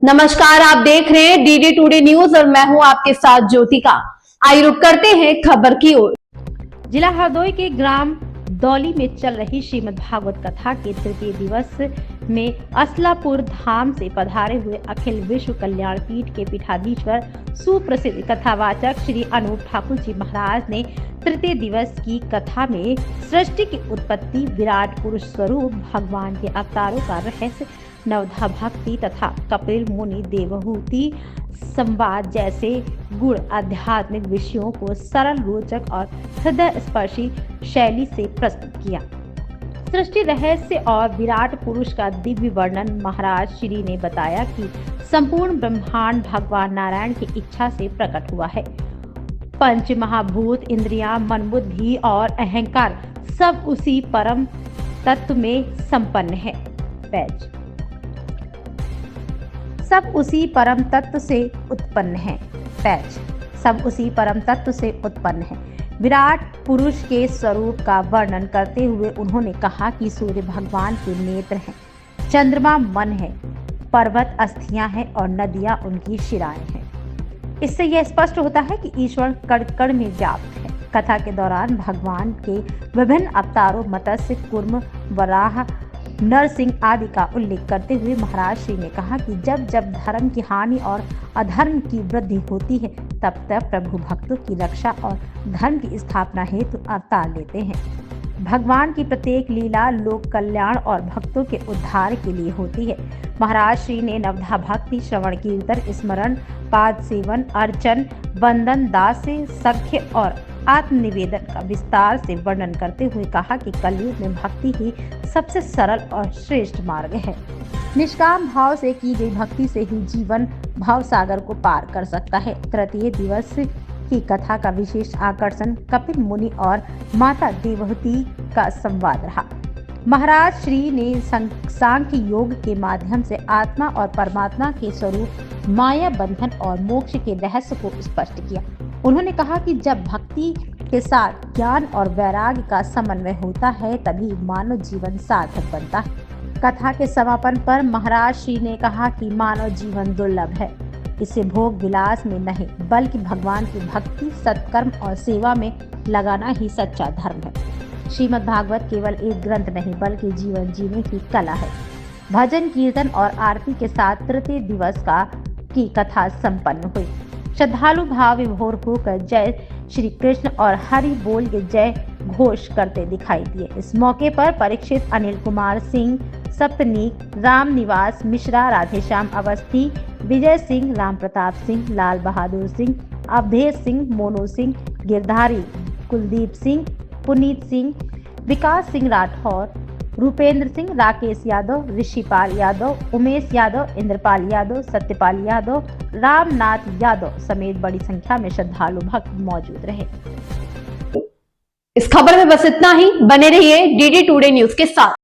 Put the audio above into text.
नमस्कार, आप देख रहे हैं डीडी टुडे न्यूज और मैं हूं आपके साथ ज्योतिका। आइए रुक करते हैं खबर की ओर। जिला हरदोई के ग्राम दौली में चल रही श्रीमद् भागवत कथा के तृतीय दिवस में असलापुर धाम से पधारे हुए अखिल विश्व कल्याण पीठ के पीठाधीश्वर सुप्रसिद्ध कथावाचक श्री अनूप ठाकुर जी महाराज ने तृतीय दिवस की कथा में सृष्टि की उत्पत्ति, विराट पुरुष स्वरूप, भगवान के अवतारों का रहस्य, नवधा भक्ति तथा कपिल मुनि देवहूति संवाद जैसे गुण आध्यात्मिक विषयों को सरल, रोचक और हृदय स्पर्शी शैली से प्रस्तुत किया। सृष्टि रहस्य और विराट पुरुष का दिव्य वर्णन महाराज श्री ने बताया कि संपूर्ण ब्रह्मांड भगवान नारायण की इच्छा से प्रकट हुआ है। पंच महाभूत, इंद्रियां, मन, बुद्धि और अहंकार सब उसी परम तत्व में संपन्न है। सब उसी परम तत्व से उत्पन्न है। सब उसी परम तत्व से उत्पन्न है। विराट पुरुष के स्वरूप का वर्णन करते हुए उन्होंने कहा कि सूर्य भगवान के नेत्र हैं, चंद्रमा मन है, पर्वत अस्थियां हैं और नदियां उनकी शिराएं हैं। इससे यह स्पष्ट होता है कि ईश्वर कण कण में व्याप्त है। कथा के दौरान भगवान के विभिन्न अवतारों मत्स्य, कूर्म, वराह, नरसिंह आदि का उल्लेख करते हुए महाराज श्री ने कहा कि जब जब धर्म की हानि और अधर्म की वृद्धि होती है तब तब प्रभु भक्तों की रक्षा और धर्म की स्थापना हेतु अवतार लेते हैं। भगवान की प्रत्येक लीला लोक कल्याण और भक्तों के उद्धार के लिए होती है। महाराज श्री ने नवधा भक्ति, श्रवण, कीर्तन, स्मरण, पाद सेवन, अर्चन, वंदन, दास, सख्य और आत्मनिवेदन का विस्तार से वर्णन करते हुए कहा कि कलयुग में भक्ति ही सबसे सरल और श्रेष्ठ मार्ग है। निष्काम भाव से की गई भक्ति से ही जीवन भाव सागर को पार कर सकता है। तृतीय दिवस की कथा का विशेष आकर्षण कपिल मुनि और माता देवहूति का संवाद रहा। महाराज श्री ने सांख्य योग के माध्यम से आत्मा और परमात्मा के स्वरूप, माया बंधन और मोक्ष के रहस्य को स्पष्ट किया। उन्होंने कहा कि जब भक्ति के साथ ज्ञान और वैराग्य का समन्वय होता है तभी मानव जीवन सार्थक बनता है। कथा के समापन पर महाराज श्री ने कहा कि मानव जीवन दुर्लभ है, इसे भोग विलास में नहीं बल्कि भगवान की भक्ति, सत्कर्म और सेवा में लगाना ही सच्चा धर्म है। श्रीमद् भागवत केवल एक ग्रंथ नहीं बल्कि जीवन जीने की कला है। भजन, कीर्तन और आरती के साथ तृतीय दिवस की कथा संपन्न हुई। श्रद्धालु भाव विभोर होकर जय श्री कृष्ण और हरि बोल के जय घोष करते दिखाई दिए। इस मौके पर परीक्षित, अनिल कुमार सिंह, सप्तनीक, राम निवास मिश्रा, राधेश्याम अवस्थी, विजय सिंह, राम प्रताप सिंह, लाल बहादुर सिंह, अवधेश सिंह, मोनू सिंह, गिरधारी, कुलदीप सिंह, पुनीत सिंह, विकास सिंह राठौर, रूपेंद्र सिंह, राकेश यादव, ऋषिपाल यादव, उमेश यादव, इंद्रपाल यादव, सत्यपाल यादव, रामनाथ यादव समेत बड़ी संख्या में श्रद्धालु भक्त मौजूद रहे। इस खबर में बस इतना ही। बने रहिए डीडी टुडे न्यूज के साथ।